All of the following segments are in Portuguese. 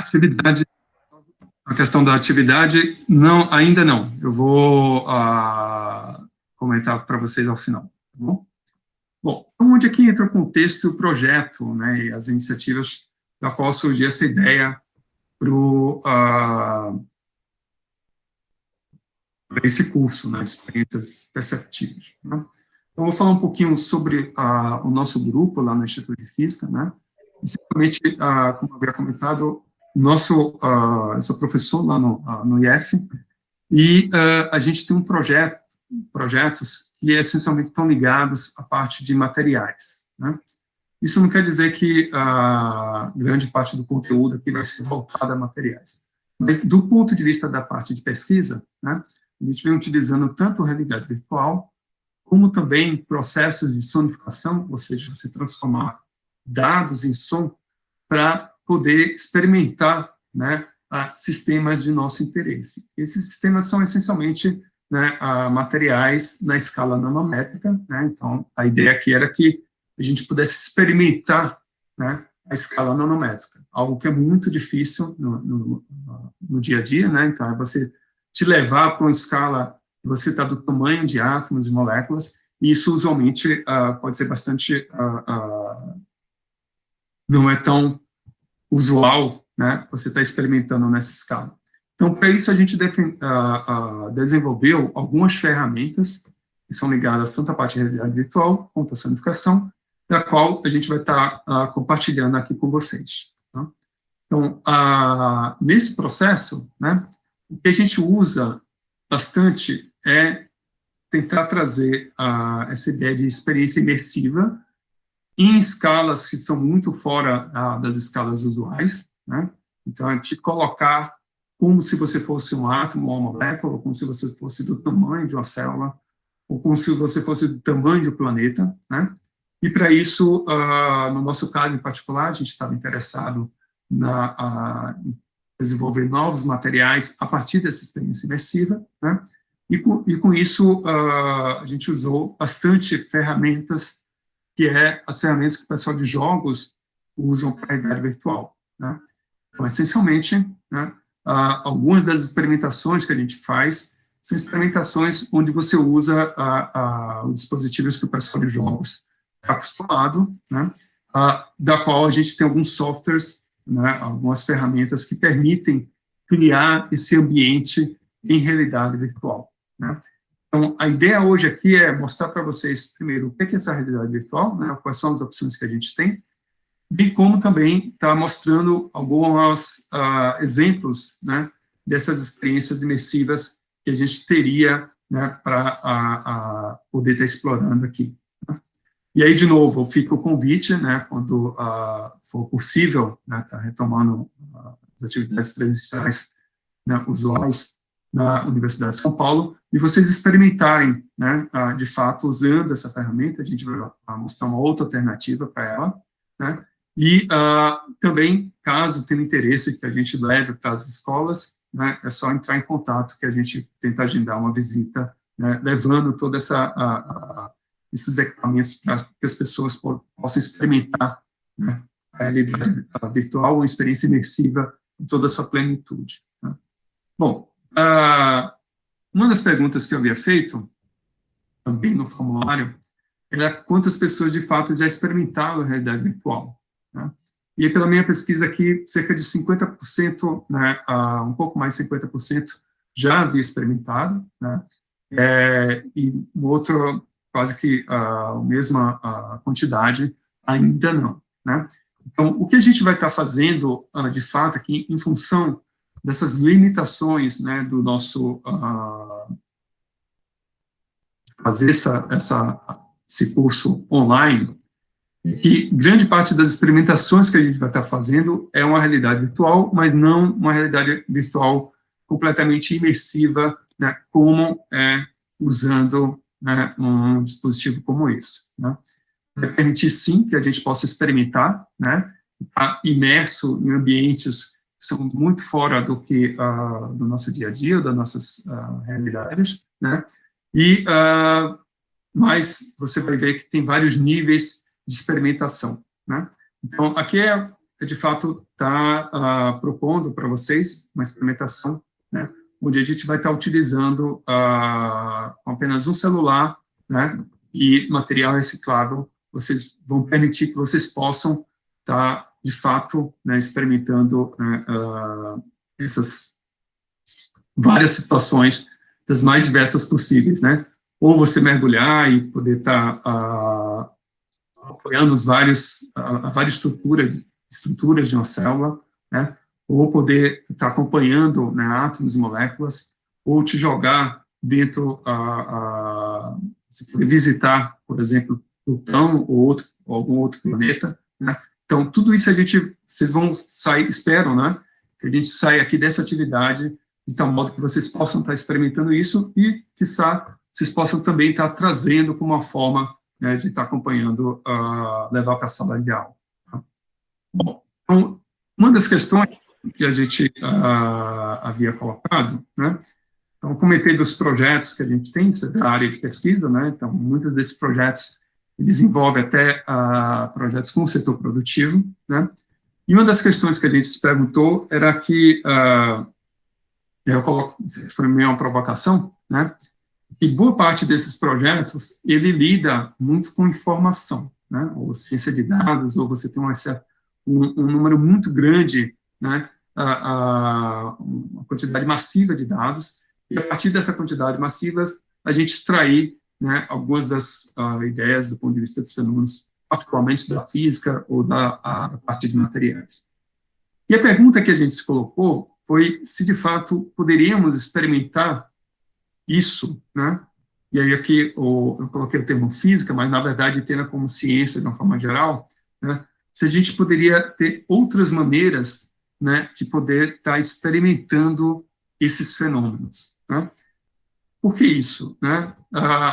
atividade, a questão da atividade, não, ainda não. Eu vou comentar para vocês ao final, tá bom? Bom, onde aqui entra o contexto e o projeto, né, e as iniciativas da qual surgiu essa ideia para esse curso, né, experiências perceptivas, né? Então, eu vou falar um pouquinho sobre o nosso grupo lá no Instituto de Física, né? Principalmente, como eu havia comentado, eu sou professor lá no IF, e a gente tem projetos que essencialmente estão ligados à parte de materiais, né? Isso não quer dizer que a grande parte do conteúdo aqui vai ser voltada a materiais. Mas, do ponto de vista da parte de pesquisa, né, a gente vem utilizando tanto realidade virtual, como também processos de sonificação, ou seja, você transformar dados em som para poder experimentar, né, sistemas de nosso interesse. Esses sistemas são essencialmente, né, materiais na escala nanométrica, né? Então a ideia aqui era que a gente pudesse experimentar, né, a escala nanométrica, algo que é muito difícil no dia a dia, né? Então é você te levar para uma escala que você está do tamanho de átomos e moléculas, e isso usualmente pode ser bastante não é tão usual, né, você está experimentando nessa escala. Então, para isso, a gente desenvolveu algumas ferramentas que são ligadas tanto à parte de realidade virtual quanto à sonificação, da qual a gente vai estar compartilhando aqui com vocês. Tá? Então, nesse processo, né, o que a gente usa bastante é tentar trazer essa ideia de experiência imersiva em escalas que são muito fora das escalas usuais, né? Então, é te colocar como se você fosse um átomo ou uma molécula, ou como se você fosse do tamanho de uma célula, ou como se você fosse do tamanho de um planeta, né? E, para isso, no nosso caso em particular, a gente estava interessado em desenvolver novos materiais a partir dessa experiência imersiva, né? E com isso, a gente usou bastante ferramentas que é as ferramentas que o pessoal de jogos usam para a realidade virtual, né? Então, essencialmente, né, algumas das experimentações que a gente faz são experimentações onde você usa os dispositivos que o pessoal de jogos está acostumado, né, da qual a gente tem alguns softwares, né, algumas ferramentas que permitem criar esse ambiente em realidade virtual, né? Então, a ideia hoje aqui é mostrar para vocês, primeiro, o que é essa realidade virtual, né, quais são as opções que a gente tem, bem como também está mostrando alguns exemplos, né, dessas experiências imersivas que a gente teria, né, para poder estar explorando aqui. Né? E aí, de novo, fica o convite, né, quando for possível, né, tá retomando as atividades presenciais, né, usuais, na Universidade de São Paulo, e vocês experimentarem, né, de fato, usando essa ferramenta. A gente vai mostrar uma outra alternativa para ela, né, e também, caso tenha interesse que a gente leve para as escolas, né, é só entrar em contato que a gente tenta agendar uma visita, né, levando toda esses equipamentos para que as pessoas possam experimentar, né, a realidade virtual, uma experiência imersiva em toda a sua plenitude. Né. Bom, uma das perguntas que eu havia feito, também no formulário, era quantas pessoas, de fato, já experimentaram a realidade virtual, né? E, pela minha pesquisa aqui, cerca de 50%, né, um pouco mais de 50%, já havia experimentado, né? E o outro, quase que a mesma quantidade, ainda não, né? Então, o que a gente vai estar fazendo, de fato, aqui, em função dessas limitações, né, do nosso fazer esse curso online, e grande parte das experimentações que a gente vai estar fazendo é uma realidade virtual, mas não uma realidade virtual completamente imersiva, né, como usando, né, um dispositivo como esse, né. Vai permitir, sim, que a gente possa experimentar, né, imerso em ambientes que são muito fora do que do nosso dia a dia, das nossas realidades, né, mas você vai ver que tem vários níveis de experimentação, né. Então, aqui é de fato, estar propondo para vocês uma experimentação, né, onde a gente vai estar utilizando apenas um celular, né, e material reciclável. Vocês vão permitir que vocês possam estar, de fato, né, experimentando essas várias situações das mais diversas possíveis, né? Ou você mergulhar e poder estar apoiando várias estruturas de uma célula, né? Ou poder estar acompanhando, né, átomos e moléculas, ou te jogar dentro, você poder visitar, por exemplo, Plutão ou algum outro planeta, né? Então, tudo isso vocês vão sair, espero, né, que a gente saia aqui dessa atividade de tal modo que vocês possam estar experimentando isso e, quiçá, vocês possam também estar trazendo como uma forma, né, de estar acompanhando, levar para a sala de aula. Tá? Bom, então, uma das questões que a gente havia colocado, né, então, comentei dos projetos que a gente tem, isso é da área de pesquisa, né, então, muitos desses projetos desenvolvem até projetos com o setor produtivo, né, e uma das questões que a gente se perguntou era que, eu coloco, foi meio uma provocação, né, e boa parte desses projetos, ele lida muito com informação, né, ou ciência de dados, ou você tem um número muito grande, né, uma quantidade massiva de dados, e a partir dessa quantidade massiva, a gente extrair, né, algumas das ideias do ponto de vista dos fenômenos, particularmente da física ou da parte de materiais. E a pergunta que a gente se colocou foi se, de fato, poderíamos experimentar isso, né? E aí aqui eu coloquei o termo física, mas na verdade tendo como ciência de uma forma geral, né? Se a gente poderia ter outras maneiras, né, de poder estar experimentando esses fenômenos, né? Por que isso, né?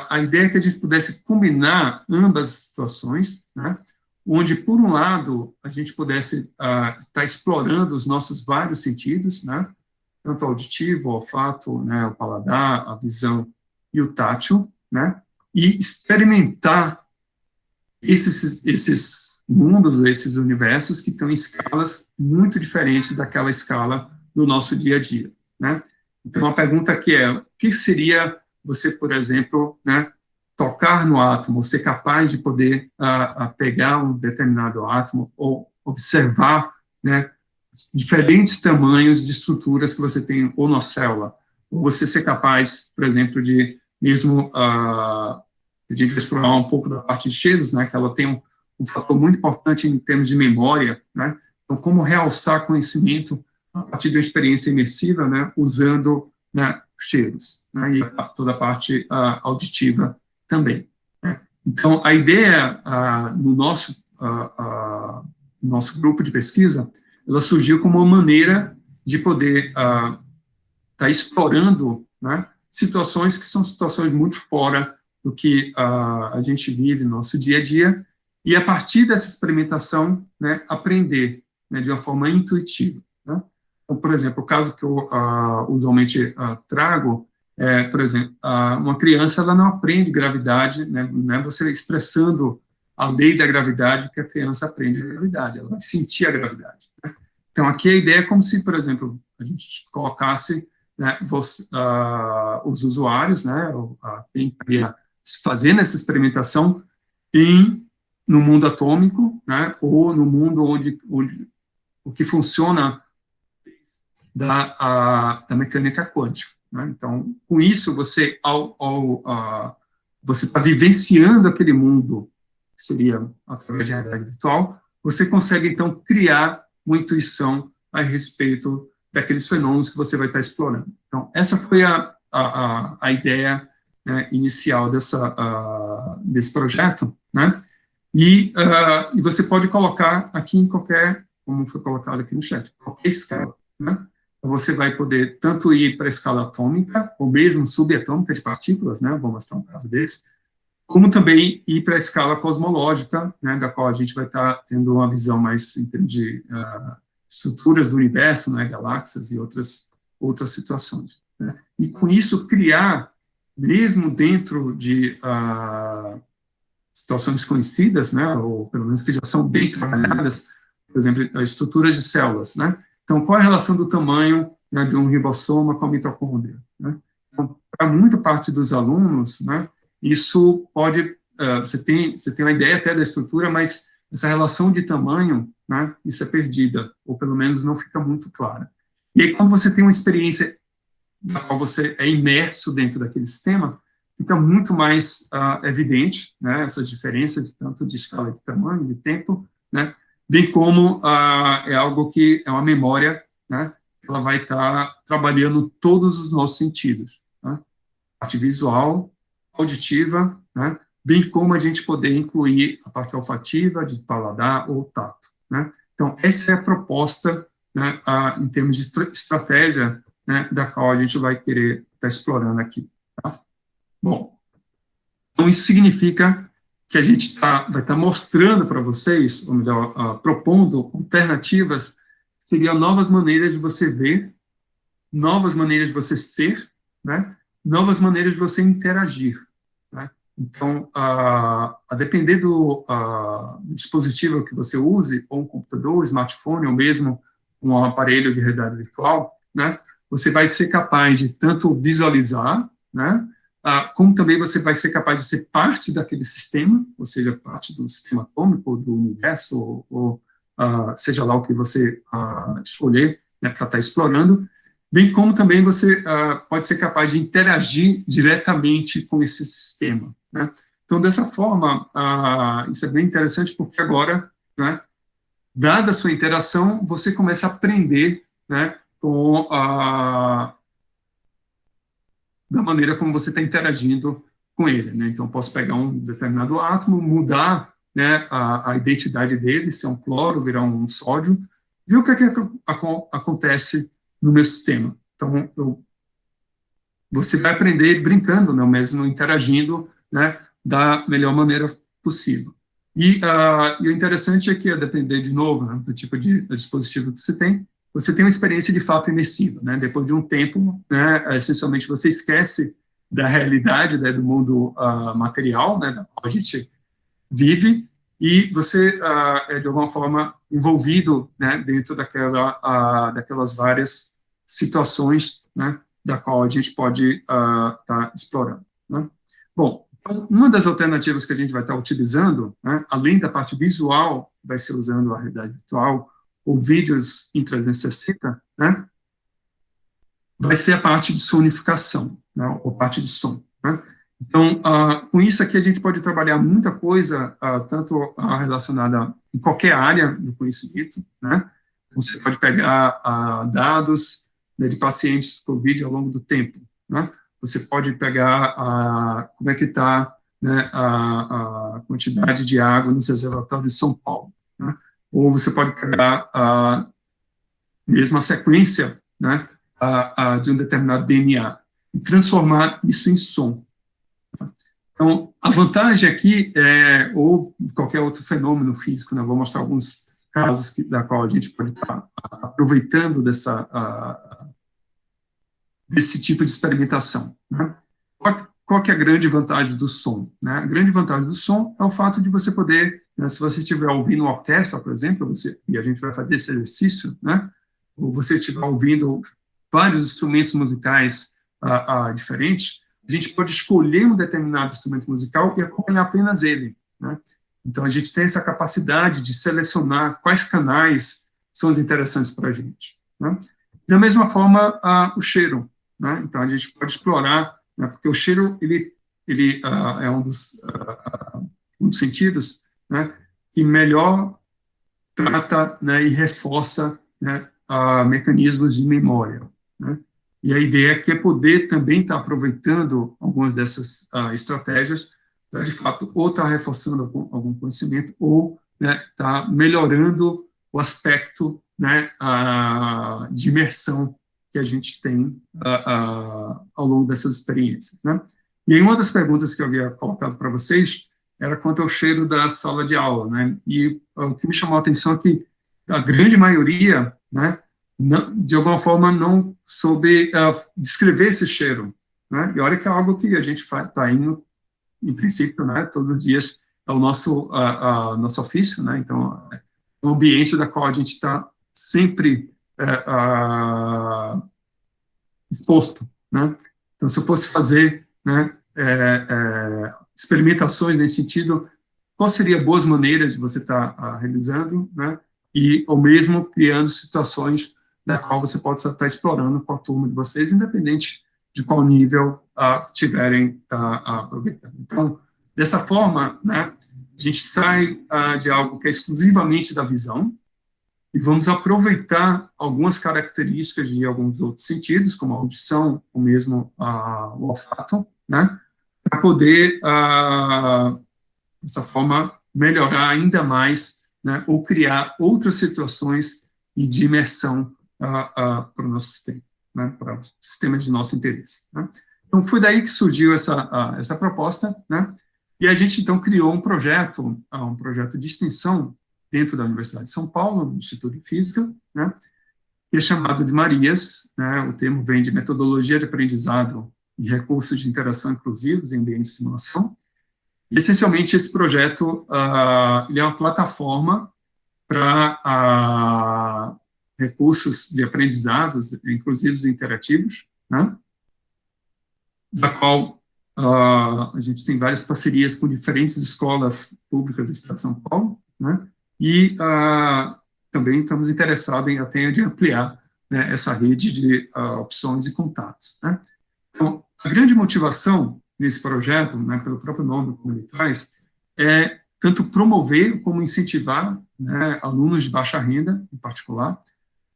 A ideia é que a gente pudesse combinar ambas as situações, né? Onde, por um lado, a gente pudesse estar explorando os nossos vários sentidos, né? Tanto o auditivo, o olfato, né, o paladar, a visão e o tátil, né, e experimentar esses mundos, esses universos que estão em escalas muito diferentes daquela escala do nosso dia a dia, né. Então, a pergunta aqui é, o que seria você, por exemplo, né, tocar no átomo, ser capaz de poder pegar um determinado átomo ou observar, né, diferentes tamanhos de estruturas que você tem ou na célula, ou você ser capaz, por exemplo, de mesmo a gente vai explorar um pouco da parte de cheiros, né, que ela tem um fator muito importante em termos de memória, né, então como realçar conhecimento a partir de uma experiência imersiva, né, usando, né, cheiros, né, e toda a parte auditiva também, né. Então, a ideia no nosso grupo de pesquisa, ela surgiu como uma maneira de poder estar explorando, né, situações que são situações muito fora do que a gente vive no nosso dia a dia, e a partir dessa experimentação, né, aprender, né, de uma forma intuitiva, né. Então, por exemplo, o caso que eu usualmente trago é, por exemplo, uma criança ela não aprende gravidade, né, não é você expressando a lei da gravidade que a criança aprende a gravidade, ela vai sentir a gravidade, né? Então, aqui a ideia é como se, por exemplo, a gente colocasse, né, os usuários, né, quem estaria fazendo essa experimentação no mundo atômico, né, ou no mundo onde o que funciona da mecânica quântica, né? Então, com isso, você está vivenciando aquele mundo, que seria através de realidade virtual, você consegue, então, criar uma intuição a respeito daqueles fenômenos que você vai estar explorando. Então, essa foi a ideia, né, inicial desse projeto, né? E você pode colocar aqui em qualquer, como foi colocado aqui no chat, qualquer escala, né? Você vai poder tanto ir para a escala atômica, ou mesmo subatômica de partículas, né? Vou mostrar um caso desse, como também ir para a escala cosmológica, né? Da qual a gente vai estar tendo uma visão mais em termos de estruturas do universo, né? Galáxias e outras situações, né? E com isso criar, mesmo dentro de situações conhecidas, né? Ou pelo menos que já são bem trabalhadas, por exemplo, as estruturas de células, né? Então, qual é a relação do tamanho, né, de um ribossoma com a mitocôndria, né? Então, para muita parte dos alunos, né, isso pode, você tem uma ideia até da estrutura, mas essa relação de tamanho, né, isso é perdida, ou pelo menos não fica muito clara. E aí, quando você tem uma experiência na qual você é imerso dentro daquele sistema, fica muito mais evidente, né, essas diferenças, tanto de escala de tamanho, de tempo, né, bem como é algo que é uma memória, né, que ela vai estar trabalhando todos os nossos sentidos, né, parte visual, auditiva, né, bem como a gente poder incluir a parte olfativa, de paladar ou tato, né. Então, essa é a proposta, né, em termos de estratégia, né, da qual a gente vai querer estar explorando aqui. Tá? Bom, então isso significa que a gente vai estar mostrando para vocês, ou melhor, propondo alternativas, seriam novas maneiras de você ver, novas maneiras de você ser, né, novas maneiras de você interagir. Né? Então, a depender do dispositivo que você use, ou um computador, um smartphone, ou mesmo um aparelho de realidade virtual, né, você vai ser capaz de tanto visualizar, né, como também você vai ser capaz de ser parte daquele sistema, ou seja, parte do sistema atômico, do universo, ou seja lá o que você escolher, né, para estar explorando, bem como também você pode ser capaz de interagir diretamente com esse sistema. Né? Então, dessa forma, isso é bem interessante, porque agora, né, dada a sua interação, você começa a aprender, né, da maneira como você está interagindo com ele. Né? Então, posso pegar um determinado átomo, mudar, né, a identidade dele, se é um cloro, virar um sódio, ver o que acontece no meu sistema. Então, você vai aprender brincando, né, mesmo interagindo, né, da melhor maneira possível. E o interessante é que, a depender, de novo, né, do tipo de dispositivo que você tem uma experiência de fato imersiva. Né? Depois de um tempo, né, essencialmente, você esquece da realidade, né, do mundo material, né, da qual a gente vive, e você é, de alguma forma, envolvido, né, dentro daquelas várias situações, né, da qual a gente pode estar explorando. Né? Bom, então, uma das alternativas que a gente vai estar utilizando, né, além da parte visual, vai ser usando a realidade virtual, ou vídeos em 360, né, vai ser a parte de sonificação, né, ou parte de som. Né? Então, com isso aqui, a gente pode trabalhar muita coisa, tanto relacionada em qualquer área do conhecimento, né? Você pode pegar dados, né, de pacientes com Covid ao longo do tempo, né? Você pode pegar como é que está, né, a quantidade de água nos reservatórios de São Paulo, né? Ou você pode pegar mesmo a sequência, né, de um determinado DNA e transformar isso em som. Então, a vantagem aqui, ou qualquer outro fenômeno físico, né, vou mostrar alguns casos da qual a gente pode estar aproveitando desse tipo de experimentação. Né? Qual que é a grande vantagem do som? Né? A grande vantagem do som é o fato de você poder, né, se você estiver ouvindo uma orquestra, por exemplo, e a gente vai fazer esse exercício, né, ou você estiver ouvindo vários instrumentos musicais diferentes, a gente pode escolher um determinado instrumento musical e acompanhar apenas ele. Né? Então, a gente tem essa capacidade de selecionar quais canais são os interessantes para a gente. Né? Da mesma forma, o cheiro. Né? Então, a gente pode explorar, né, porque o cheiro ele é um dos sentidos, né, que melhor trata, né, e reforça, né, mecanismos de memória. Né? E a ideia aqui é poder também estar aproveitando algumas dessas estratégias para, de fato, ou estar reforçando algum conhecimento, ou, né, estar melhorando o aspecto, né, de imersão que a gente tem ao longo dessas experiências. Né? E aí, uma das perguntas que eu havia colocado para vocês era quanto ao cheiro da sala de aula. Né? E o que me chamou a atenção é que a grande maioria, né, não, de alguma forma, não soube descrever esse cheiro. Né? E olha que é algo que a gente está indo, em princípio, né, todos os dias, é o nosso ofício, né? Então, um ambiente da qual a gente está sempre exposto, né? Então, se eu fosse fazer, né, experimentações nesse sentido, qual seria boas maneiras de você estar realizando, né? E, ou mesmo, criando situações na qual você pode estar explorando com a turma de vocês, independente de qual nível tiverem aproveitando. Então, dessa forma, né, a gente sai de algo que é exclusivamente da visão e vamos aproveitar algumas características de alguns outros sentidos, como a audição, ou mesmo o olfato, né, para poder, dessa forma, melhorar ainda mais, né, ou criar outras situações de imersão para o nosso sistema, né, para os sistemas de nosso interesse. Né. Então, foi daí que surgiu essa proposta, né, e a gente, então, criou um projeto de extensão dentro da Universidade de São Paulo, no Instituto de Física, né, que é chamado de Marias, né, o termo vem de Metodologia de Aprendizado e Recursos de Interação Inclusivos em Ambiente de Simulação. E, essencialmente, esse projeto ele é uma plataforma para recursos de aprendizados inclusivos e interativos, né, da qual a gente tem várias parcerias com diferentes escolas públicas do Estado de São Paulo, né, e também estamos interessados em até de ampliar, né, essa rede de opções e contatos. Né. Então, a grande motivação nesse projeto, né, pelo próprio nome que ele traz, é tanto promover como incentivar, né, alunos de baixa renda, em particular,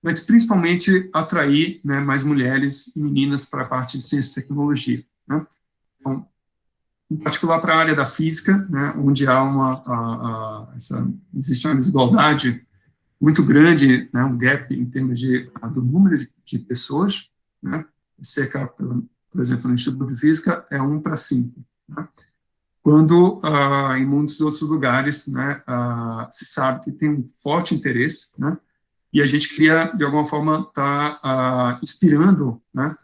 mas principalmente atrair, né, mais mulheres e meninas para a parte de ciência e tecnologia. Né. Então, em particular para a área da física, né, onde há existe uma desigualdade muito grande, né, um gap em termos do número de pessoas, né, cerca, por exemplo, no Instituto de Física, é 1 para 5. Né, quando em muitos outros lugares, né, se sabe que tem um forte interesse, né, e a gente queria, de alguma forma, estar inspirando, né,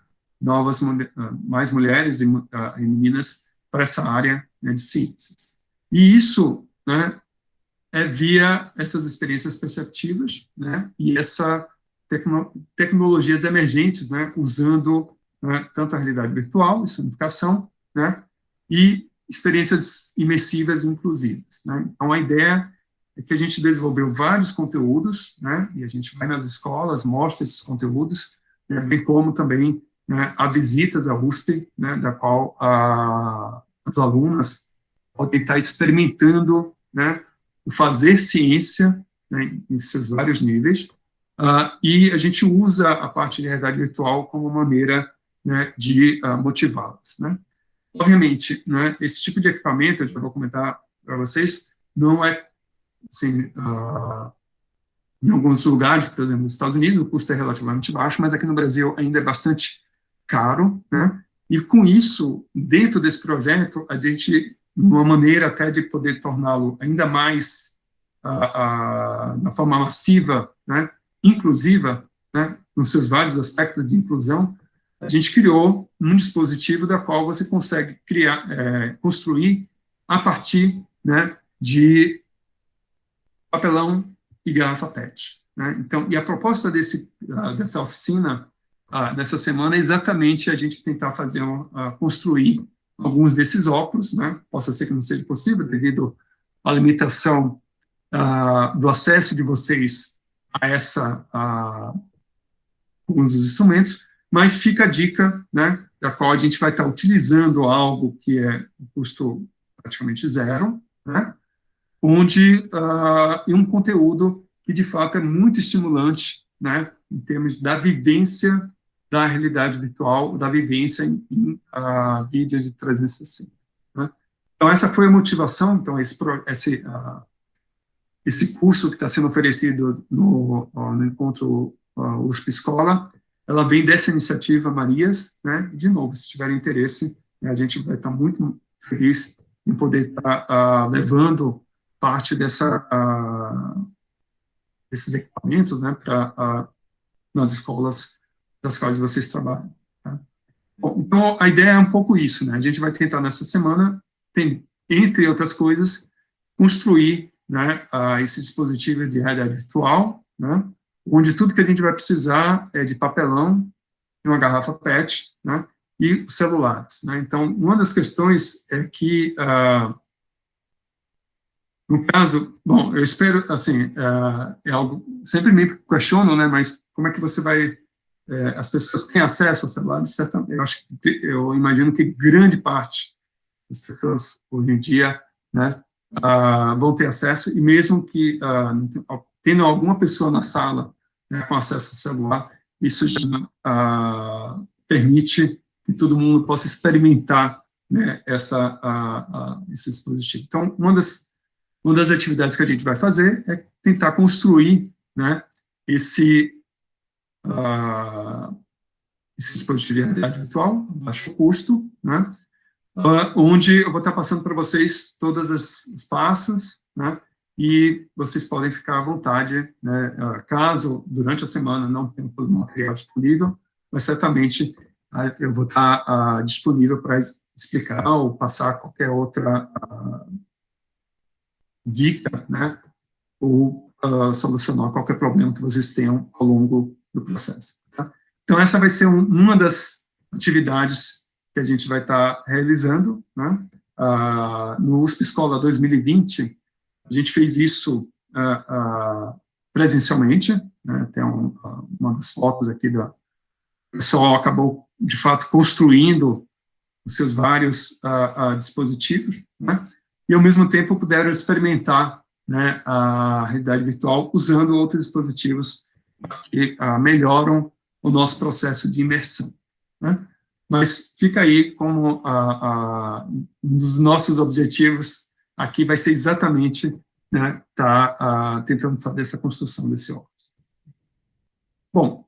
mais mulheres e meninas para essa área, né, de ciências. E isso, né, via essas experiências perceptivas, né, e tecnologias emergentes, né, usando, né, tanto a realidade virtual, personificação, né, e experiências imersivas e inclusivas. Né. Então, a ideia é que a gente desenvolveu vários conteúdos, né, e a gente vai nas escolas, mostra esses conteúdos, né, bem como também, né, há visitas à USP, né, da qual as alunas podem estar experimentando, né, o fazer ciência, né, em seus vários níveis, e a gente usa a parte de realidade virtual como maneira, né, de motivá-las. Né. Obviamente, né, esse tipo de equipamento, eu já vou comentar para vocês, não é, assim, em alguns lugares, por exemplo, nos Estados Unidos, o custo é relativamente baixo, mas aqui no Brasil ainda é bastante caro, né, e com isso, dentro desse projeto, a gente, uma maneira até de poder torná-lo ainda mais, na forma massiva, né, inclusiva, né, nos seus vários aspectos de inclusão, a gente criou um dispositivo da qual você consegue construir a partir, né, de papelão e garrafa PET. Né? Então, e a proposta dessa oficina, nessa semana, é exatamente a gente tentar construir alguns desses óculos, né? Possa ser que não seja possível devido à limitação do acesso de vocês a alguns dos instrumentos, mas fica a dica, né, da qual a gente vai estar utilizando algo que é um custo praticamente zero, né, onde e um conteúdo que de fato é muito estimulante, né, em termos da vivência da realidade virtual, da vivência em vídeos de 360. Né? Então essa foi a motivação. Então esse curso que está sendo oferecido no encontro USP Escola, ela vem dessa iniciativa Marias, né? De novo, se tiverem interesse, né, a gente vai estar muito feliz em poder estar levando parte desses equipamentos, né, para nas escolas das quais vocês trabalham. Tá? Bom, então, a ideia é um pouco isso, né? A gente vai tentar, nessa semana, entre outras coisas, construir né, esse dispositivo de realidade virtual, né, onde tudo que a gente vai precisar é de papelão, uma garrafa PET, né, e celulares, né. Então, uma das questões é que, no caso, bom, eu espero, assim, é algo, sempre me questiono, né, mas como é que você vai, as pessoas têm acesso ao celular? Certamente, eu imagino que grande parte das pessoas, hoje em dia, né, vão ter acesso, e mesmo que, tendo alguma pessoa na sala, né, com acesso ao celular, isso já permite que todo mundo possa experimentar, né, esse dispositivo. Então, uma das atividades que a gente vai fazer é tentar construir, né, esse dispositivo de realidade virtual, baixo custo, né, onde eu vou estar passando para vocês todos os passos, né, e vocês podem ficar à vontade, né, caso durante a semana não tenha todo o material disponível, mas certamente eu vou estar disponível para explicar ou passar qualquer outra dica, né, ou solucionar qualquer problema que vocês tenham ao longo do processo. Tá? Então, essa vai ser uma das atividades que a gente vai estar realizando, né? No USP Escola 2020, a gente fez isso presencialmente, né? Tem uma das fotos aqui, o pessoal acabou, de fato, construindo os seus vários dispositivos, né? E, ao mesmo tempo, puderam experimentar, né, a realidade virtual usando outros dispositivos que melhoram o nosso processo de imersão, né? Mas fica aí como um dos nossos objetivos aqui vai ser exatamente, né, tentando fazer essa construção desse óculos. Bom,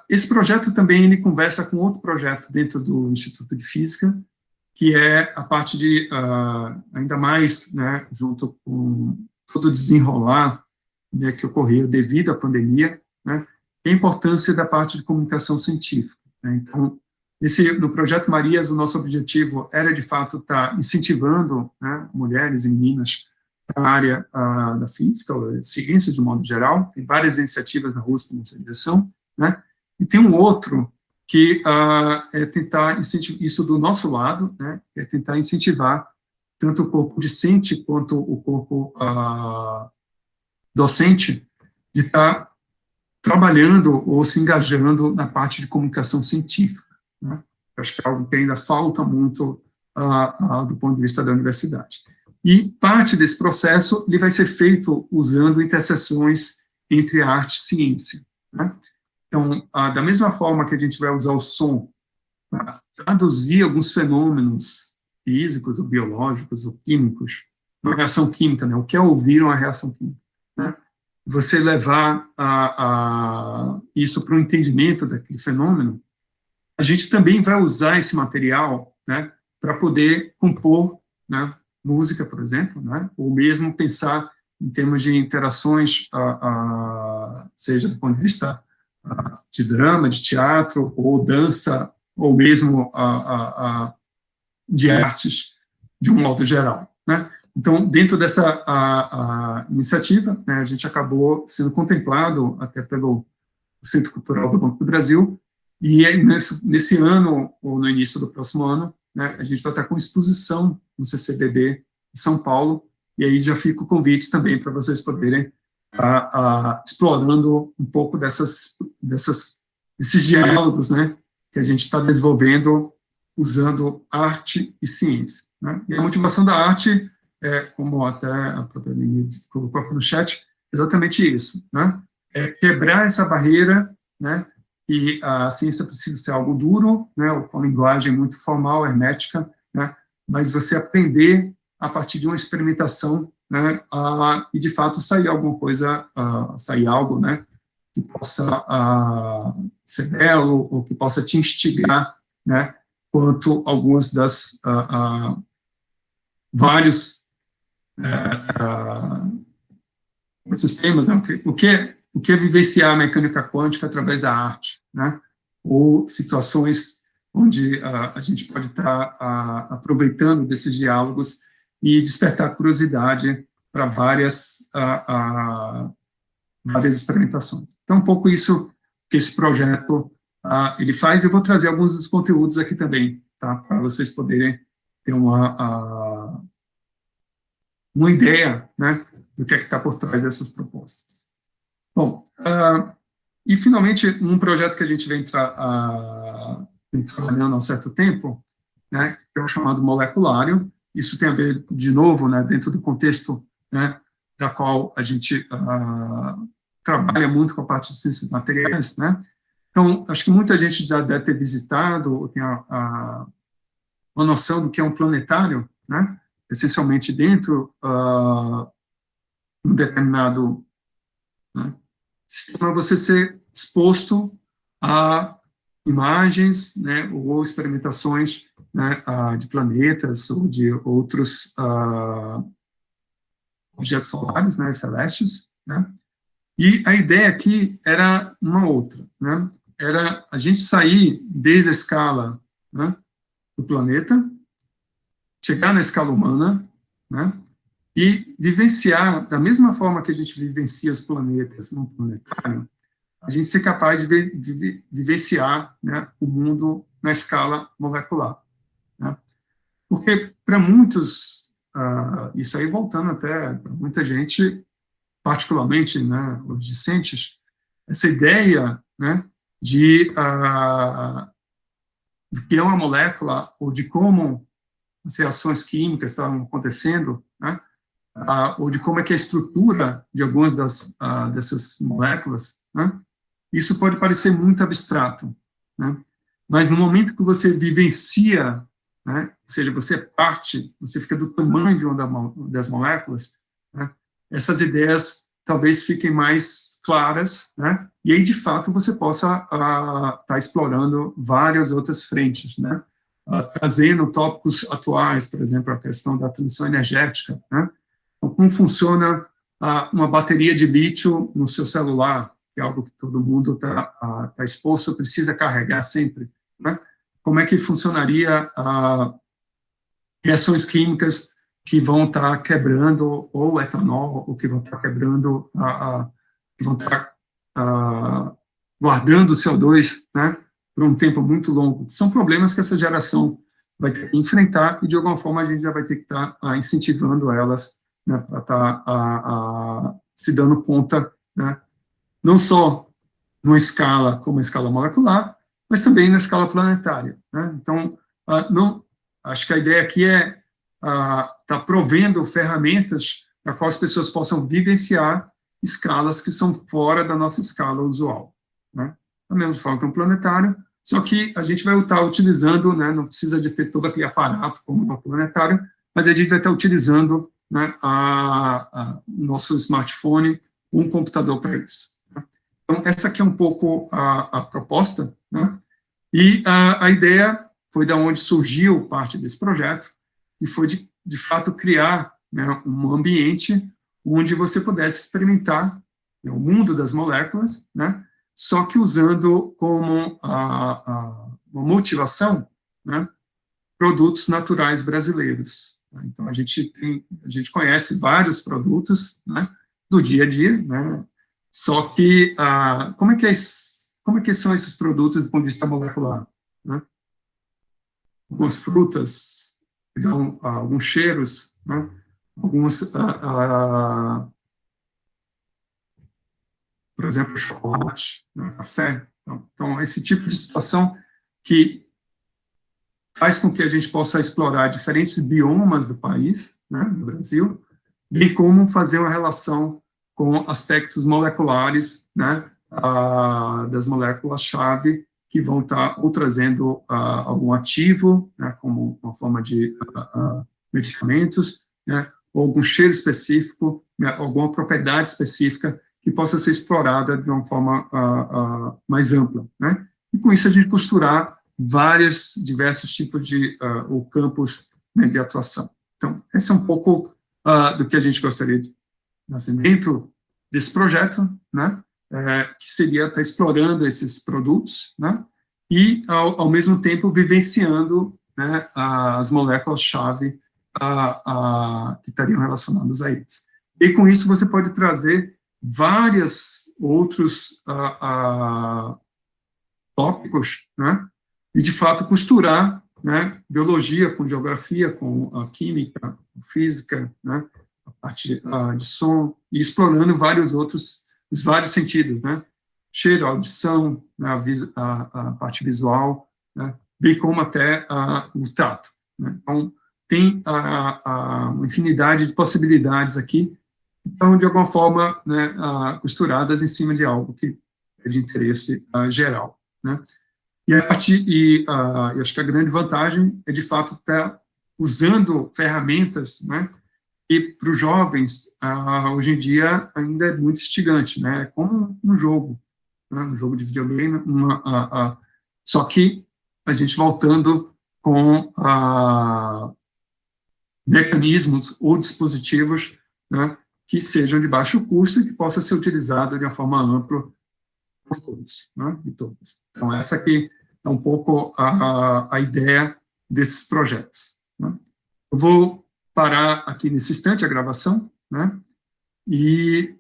esse projeto também ele conversa com outro projeto dentro do Instituto de Física, que é a parte de, ainda mais, né, junto com todo o desenrolar, né, que ocorreu devido à pandemia, né, a importância da parte de comunicação científica, né. Então, no Projeto Marias, o nosso objetivo era, de fato, estar incentivando, né, mulheres e meninas na área da física, ou ciência de um modo geral. Tem várias iniciativas na USP nessa direção, né, e tem um outro que é tentar incentivar, isso do nosso lado, né, é tentar incentivar tanto o corpo discente quanto o corpo docente de estar trabalhando ou se engajando na parte de comunicação científica, né? Acho que é algo que ainda falta muito do ponto de vista da universidade. E parte desse processo ele vai ser feito usando interseções entre arte e ciência, né? Então, da mesma forma que a gente vai usar o som para traduzir alguns fenômenos físicos, ou biológicos, ou químicos, uma reação química, né? O que é ouvir uma reação química, né? Você levar isso para o entendimento daquele fenômeno, a gente também vai usar esse material, né, para poder compor, né, música, por exemplo, né, ou mesmo pensar em termos de interações, seja do ponto de vista de drama, de teatro, ou dança, ou mesmo de artes, de um modo geral, né? Então, dentro dessa iniciativa, né, a gente acabou sendo contemplado até pelo Centro Cultural do Banco do Brasil, e nesse ano, ou no início do próximo ano, né, a gente vai estar com exposição no CCBB em São Paulo, e aí já fica o convite também para vocês poderem explorando um pouco desses diálogos, né, que a gente está desenvolvendo usando arte e ciência, né? E a motivação da arte como até a própria Lili colocou aqui no chat, exatamente isso, né? É quebrar essa barreira, né? E a ciência precisa ser algo duro, né? Com uma linguagem muito formal, hermética, né? Mas você aprender a partir de uma experimentação, né? E de fato sair alguma coisa, sair algo, né? Que possa ser belo ou que possa te instigar, né? Quanto algumas das vários sistemas, né? O que é vivenciar a mecânica quântica através da arte, né? Ou situações onde a gente pode estar aproveitando desses diálogos e despertar curiosidade para várias experimentações. Então, um pouco isso que esse projeto ele faz. Eu vou trazer alguns dos conteúdos aqui também, tá? Para vocês poderem ter uma ideia, né, do que é que está por trás dessas propostas. Bom, e finalmente, um projeto que a gente vem trabalhando há um certo tempo, né, que é o chamado moleculário. Isso tem a ver, de novo, né, dentro do contexto, né, da qual a gente trabalha muito com a parte de ciências materiais, né. Então, acho que muita gente já deve ter visitado, ou tem uma noção do que é um planetário, né, essencialmente dentro de um determinado, né, sistema, você ser exposto a imagens, né, ou experimentações, né, de planetas ou de outros objetos solares, né, celestes, né. E a ideia aqui era uma outra, né, era a gente sair desde a escala, né, do planeta, chegar na escala humana, né, e vivenciar, da mesma forma que a gente vivencia os planetas no planetário, a gente ser capaz de vivenciar, né, o mundo na escala molecular, né? Porque, para muitos, isso aí voltando até para muita gente, particularmente, né, os discentes, essa ideia, né, de que é uma molécula, ou de como as reações químicas estão acontecendo, né, ou de como é que é a estrutura de algumas dessas moléculas, né, isso pode parecer muito abstrato, né, mas no momento que você vivencia, né, ou seja, você é parte, você fica do tamanho de uma das moléculas, né, essas ideias talvez fiquem mais claras, né, e aí, de fato, você possa estar explorando várias outras frentes, né, trazendo tópicos atuais, por exemplo, a questão da transição energética, né, como funciona uma bateria de lítio no seu celular, que é algo que todo mundo está exposto, precisa carregar sempre, né? Como é que funcionaria reações químicas que vão estar quebrando ou etanol, ou que vão estar quebrando, que vão estar guardando o CO2, né, por um tempo muito longo. São problemas que essa geração vai ter que enfrentar e, de alguma forma, a gente já vai ter que estar incentivando elas, né, para estar se dando conta, né, não só numa escala como a escala molecular, mas também na escala planetária, né? Então, não, acho que a ideia aqui é estar provendo ferramentas para quais as pessoas possam vivenciar escalas que são fora da nossa escala usual, né? Da mesma forma que um planetário, só que a gente vai estar utilizando, né, não precisa de ter todo aquele aparato como um planetário, mas a gente vai estar utilizando, né, nosso smartphone, um computador para isso. Então, essa aqui é um pouco a proposta, né? E a ideia foi da onde surgiu parte desse projeto, e foi, de fato, criar, né, um ambiente onde você pudesse experimentar, né, o mundo das moléculas, né, só que usando como uma motivação, né, produtos naturais brasileiros. Então, a gente conhece vários produtos, né, do dia a dia, né, só que como é que são esses produtos do ponto de vista molecular, né? Algumas frutas dão alguns cheiros, né? Alguns, por exemplo, chocolate, né? Café. Então, esse tipo de situação que faz com que a gente possa explorar diferentes biomas do país, né, do Brasil, bem como fazer uma relação com aspectos moleculares, né, das moléculas-chave que vão estar ou trazendo algum ativo, né, como uma forma de medicamentos, né, ou algum cheiro específico, né, alguma propriedade específica que possa ser explorada de uma forma mais ampla, né? E com isso a gente costurar diversos tipos de ou campos, né, de atuação. Então, esse é um pouco do que a gente gostaria de fazer dentro desse projeto, né, que seria estar explorando esses produtos, né, e, ao mesmo tempo, vivenciando, né, as moléculas-chave que estariam relacionadas a eles. E com isso você pode trazer vários outros tópicos, né? E, de fato, costurar, né, biologia com geografia, com a química, física, né, a parte de som, e explorando os vários sentidos, né? Cheiro, audição, né, a parte visual, né, bem como até o tato. Né? Então, tem uma infinidade de possibilidades aqui, então, de alguma forma, né, costuradas em cima de algo que é de interesse geral. Né? E eu acho que a grande vantagem é, de fato, estar usando ferramentas, né, e para os jovens, hoje em dia, ainda é muito instigante, né, é como um jogo, né, um jogo de videogame, só que a gente voltando com mecanismos ou dispositivos, né, que sejam de baixo custo e que possa ser utilizado de uma forma ampla por todos, né, de todos. Então, essa aqui é um pouco a ideia desses projetos. Né. Eu vou parar aqui nesse instante a gravação, né, e